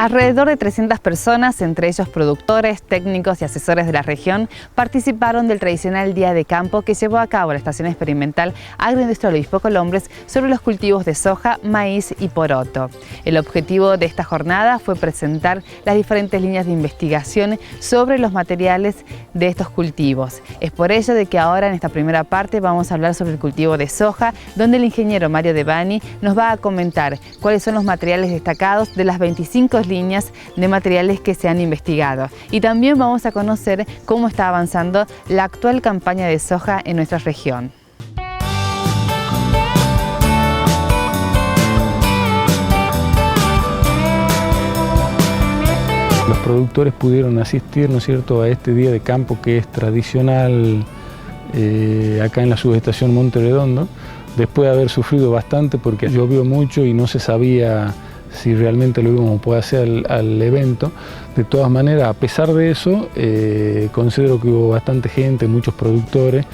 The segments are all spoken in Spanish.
Alrededor de 300 personas, entre ellos productores, técnicos y asesores de la región, participaron del tradicional día de campo que llevó a cabo la Estación Experimental Agroindustrial Obispo Colombres sobre los cultivos de soja, maíz y poroto. El objetivo de esta jornada fue presentar las diferentes líneas de investigación sobre los materiales de estos cultivos. Es por ello de que ahora en esta primera parte vamos a hablar sobre el cultivo de soja, donde el ingeniero Mario Devani nos va a comentar cuáles son los materiales destacados de las 25 líneas de materiales que se han investigado. Y también vamos a conocer cómo está avanzando la actual campaña de soja en nuestra región. Los productores pudieron asistir, ¿no es cierto?, a este día de campo que es tradicional acá en la subestación Monte Redondo, después de haber sufrido bastante porque llovió mucho y no se sabía si realmente lo íbamos a poder hacer al evento. De todas maneras, a pesar de eso, considero que hubo bastante gente, muchos productores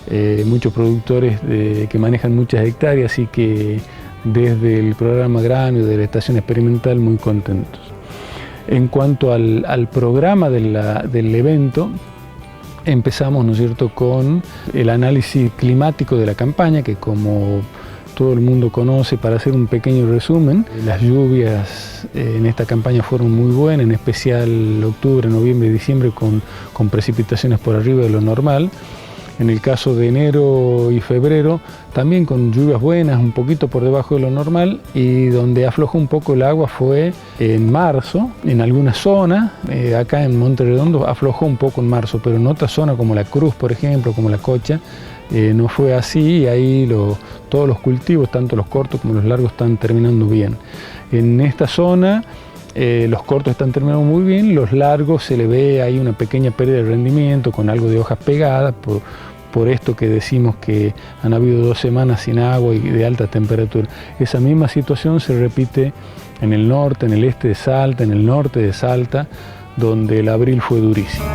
que manejan muchas hectáreas, así que desde el programa Grano de la Estación Experimental muy contentos. En cuanto al programa del evento, empezamos, ¿no es cierto?, con el análisis climático de la campaña, que como todo el mundo conoce. Para hacer un pequeño resumen, las lluvias en esta campaña fueron muy buenas, en especial octubre, noviembre y diciembre con precipitaciones por arriba de lo normal. En el caso de enero y febrero también con lluvias buenas, un poquito por debajo de lo normal, y donde aflojó un poco el agua fue en marzo, en algunas zonas. Acá en Monte Redondo aflojó un poco en marzo, pero en otras zonas como la Cruz, por ejemplo, como la Cocha, no fue así, y ahí todos los cultivos, tanto los cortos como los largos, están terminando bien. En esta zona los cortos están terminando muy bien, los largos se le ve ahí una pequeña pérdida de rendimiento con algo de hojas pegadas, por esto que decimos que han habido 2 semanas sin agua y de alta temperatura. Esa misma situación se repite en el norte, en el este de Salta, en el norte de Salta, donde el abril fue durísimo.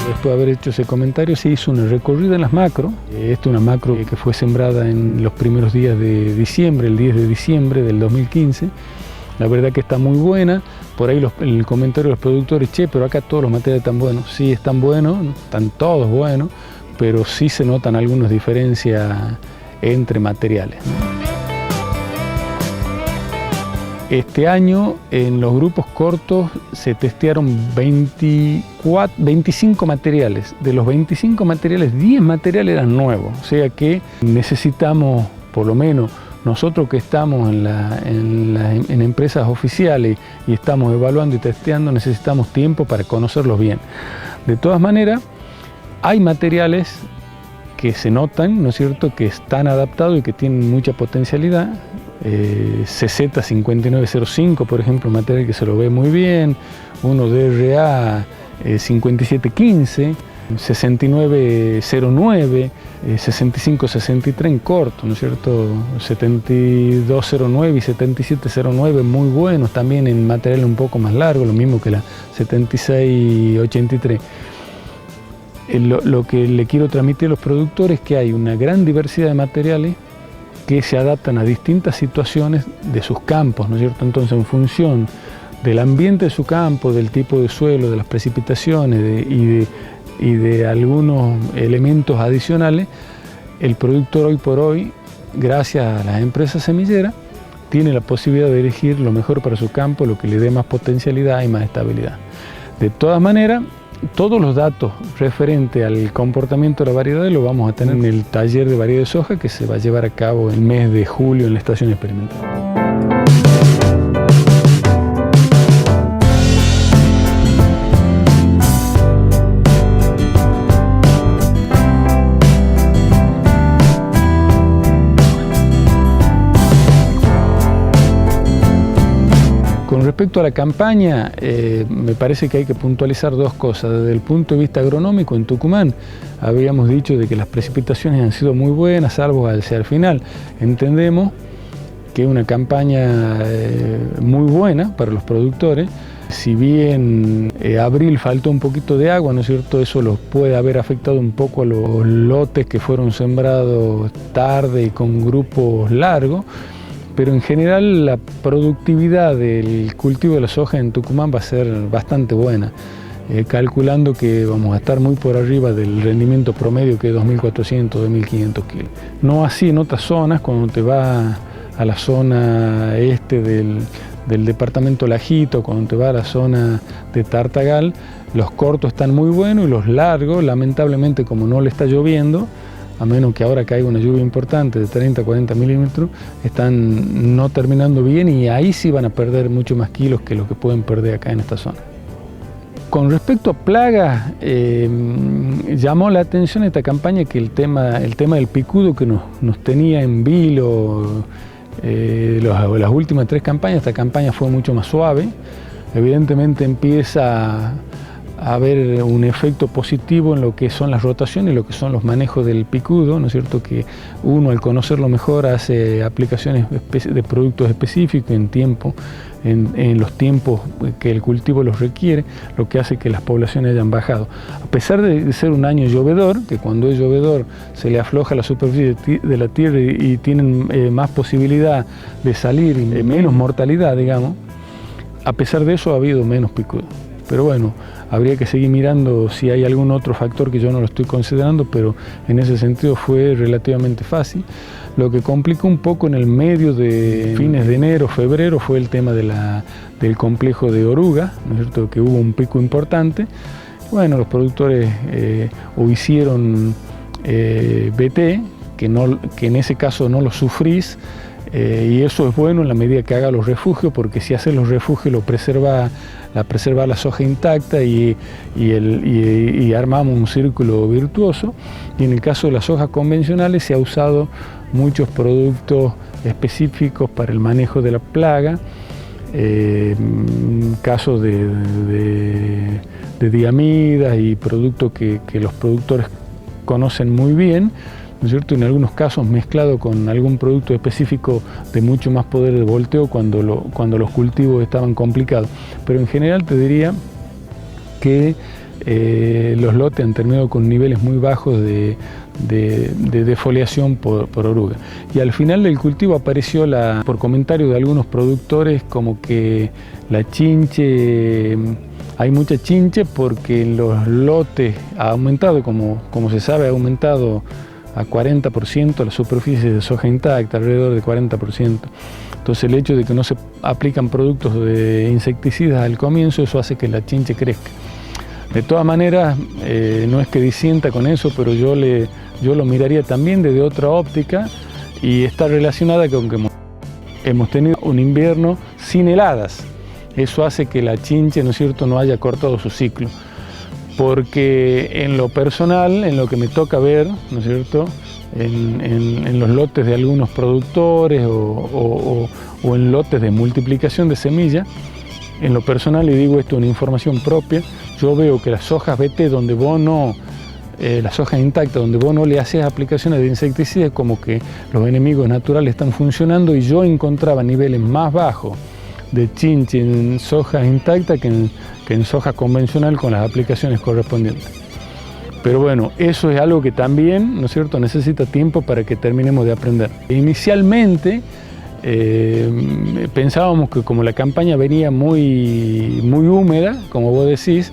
Después de haber hecho ese comentario, se hizo una recorrida en las macro. Esta es una macro que fue sembrada en los primeros días de diciembre, el 10 de diciembre del 2015. La verdad que está muy buena. Por ahí el comentario de los productores: che, pero acá todos los materiales están buenos. Sí, están buenos, están todos buenos, pero sí se notan algunas diferencias entre materiales, ¿no? Este año en los grupos cortos se testearon 25 materiales. De los 25 materiales, 10 materiales eran nuevos. O sea que necesitamos, por lo menos nosotros que estamos en empresas oficiales y estamos evaluando y testeando, necesitamos tiempo para conocerlos bien. De todas maneras, hay materiales que se notan, ¿no es cierto?, que están adaptados y que tienen mucha potencialidad. CZ5905, por ejemplo, material que se lo ve muy bien, uno DRA 5715, 6909, 6563 en corto, ¿no es cierto?, 7209 y 7709 muy buenos también en material un poco más largo, lo mismo que la 7683. Lo que le quiero transmitir a los productores es que hay una gran diversidad de materiales que se adaptan a distintas situaciones de sus campos, ¿no es cierto? Entonces, en función del ambiente de su campo, del tipo de suelo, de las precipitaciones y de algunos elementos adicionales, el productor hoy por hoy, gracias a las empresas semilleras, tiene la posibilidad de elegir lo mejor para su campo, lo que le dé más potencialidad y más estabilidad. De todas maneras, todos los datos referentes al comportamiento de la variedad lo vamos a tener en el taller de variedad de soja que se va a llevar a cabo el mes de julio en la Estación Experimental. Con respecto a la campaña, me parece que hay que puntualizar 2 cosas. Desde el punto de vista agronómico, en Tucumán habíamos dicho de que las precipitaciones han sido muy buenas, salvo hacia el final. Entendemos que es una campaña muy buena para los productores. Si bien abril faltó un poquito de agua, ¿no es cierto?, eso los puede haber afectado un poco a los lotes que fueron sembrados tarde y con grupos largos, pero en general la productividad del cultivo de la soja en Tucumán va a ser bastante buena, calculando que vamos a estar muy por arriba del rendimiento promedio, que es 2.400, 2.500 kilos. No así en otras zonas. Cuando te vas a la zona este del departamento Lajito, cuando te vas a la zona de Tartagal, los cortos están muy buenos y los largos, lamentablemente, como no le está lloviendo, a menos que ahora caiga una lluvia importante de 30-40 milímetros, están no terminando bien, y ahí sí van a perder mucho más kilos que lo que pueden perder acá en esta zona. Con respecto a plagas, llamó la atención esta campaña que el tema del picudo, que nos tenía en vilo las últimas 3 campañas. Esta campaña fue mucho más suave. Evidentemente empieza a haber un efecto positivo en lo que son las rotaciones y lo que son los manejos del picudo, ¿no es cierto? Que uno, al conocerlo mejor, hace aplicaciones de productos específicos en tiempo, en los tiempos que el cultivo los requiere, lo que hace que las poblaciones hayan bajado. A pesar de ser un año llovedor, que cuando es llovedor se le afloja la superficie de la tierra y tienen más posibilidad de salir y menos mortalidad, digamos, a pesar de eso ha habido menos picudo. Pero bueno, habría que seguir mirando si hay algún otro factor que yo no lo estoy considerando, pero en ese sentido fue relativamente fácil. Lo que complicó un poco en el medio de fines de enero, febrero, fue el tema del complejo de oruga, ¿no es cierto?, que hubo un pico importante. Bueno, los productores o hicieron BT, que en ese caso no lo sufrís, y eso es bueno en la medida que haga los refugios, porque si hace los refugios preserva la soja intacta y armamos un círculo virtuoso. Y en el caso de las sojas convencionales se ha usado muchos productos específicos para el manejo de la plaga, casos de diamidas y productos que los productores conocen muy bien, ¿no es cierto? En algunos casos mezclado con algún producto específico de mucho más poder de volteo cuando los cultivos estaban complicados. Pero en general te diría que los lotes han terminado con niveles muy bajos de defoliación por oruga. Y al final del cultivo apareció, por comentario de algunos productores, como que la chinche, hay mucha chinche porque en los lotes ha aumentado, como se sabe, ha aumentado a 40% la superficie de soja intacta, alrededor de 40%. Entonces el hecho de que no se aplican productos de insecticidas al comienzo, eso hace que la chinche crezca. De todas maneras, no es que disienta con eso, pero yo lo miraría también desde otra óptica, y está relacionada con que hemos tenido un invierno sin heladas. Eso hace que la chinche, ¿no es cierto?, no haya cortado su ciclo. Porque en lo personal, en lo que me toca ver, ¿no es cierto?, en los lotes de algunos productores o en lotes de multiplicación de semillas, en lo personal, y digo esto en información propia, yo veo que las hojas BT donde vos no, las hojas intactas donde vos no le haces aplicaciones de insecticidas, como que los enemigos naturales están funcionando, y yo encontraba niveles más bajos de chinche en soja intacta que en soja convencional con las aplicaciones correspondientes. Pero bueno, eso es algo que también, ¿no es cierto?, necesita tiempo para que terminemos de aprender. Inicialmente pensábamos que como la campaña venía muy húmeda, como vos decís,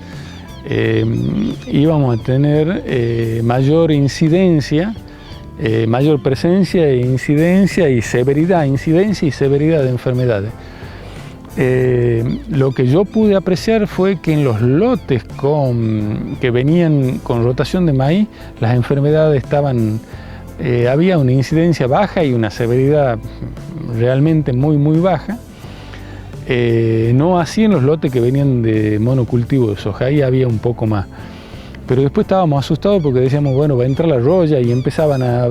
íbamos a tener mayor incidencia, mayor presencia e incidencia y severidad, de enfermedades. Lo que yo pude apreciar fue que en los lotes que venían con rotación de maíz, las enfermedades había una incidencia baja y una severidad realmente muy baja. No así en los lotes que venían de monocultivo de soja, ahí había un poco más. Pero después estábamos asustados porque decíamos, bueno, va a entrar la roya, y empezaban a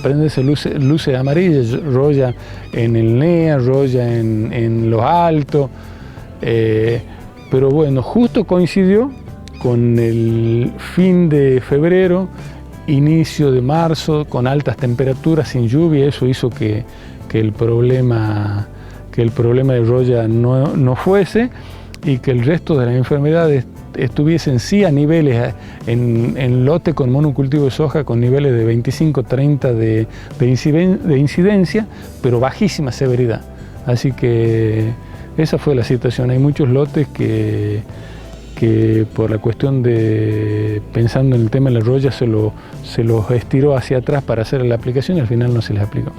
prenderse luces amarillas, roya en el NEA, roya en los altos. Pero bueno, justo coincidió con el fin de febrero, inicio de marzo, con altas temperaturas, sin lluvia. Eso hizo que el problema de roya no fuese, y que el resto de las enfermedades estuviesen sí a niveles en lote con monocultivo de soja con niveles de 25-30 de incidencia, pero bajísima severidad. Así que esa fue la situación. Hay muchos lotes que por la cuestión de, pensando en el tema de la roya, se los estiró hacia atrás para hacer la aplicación y al final no se les aplicó.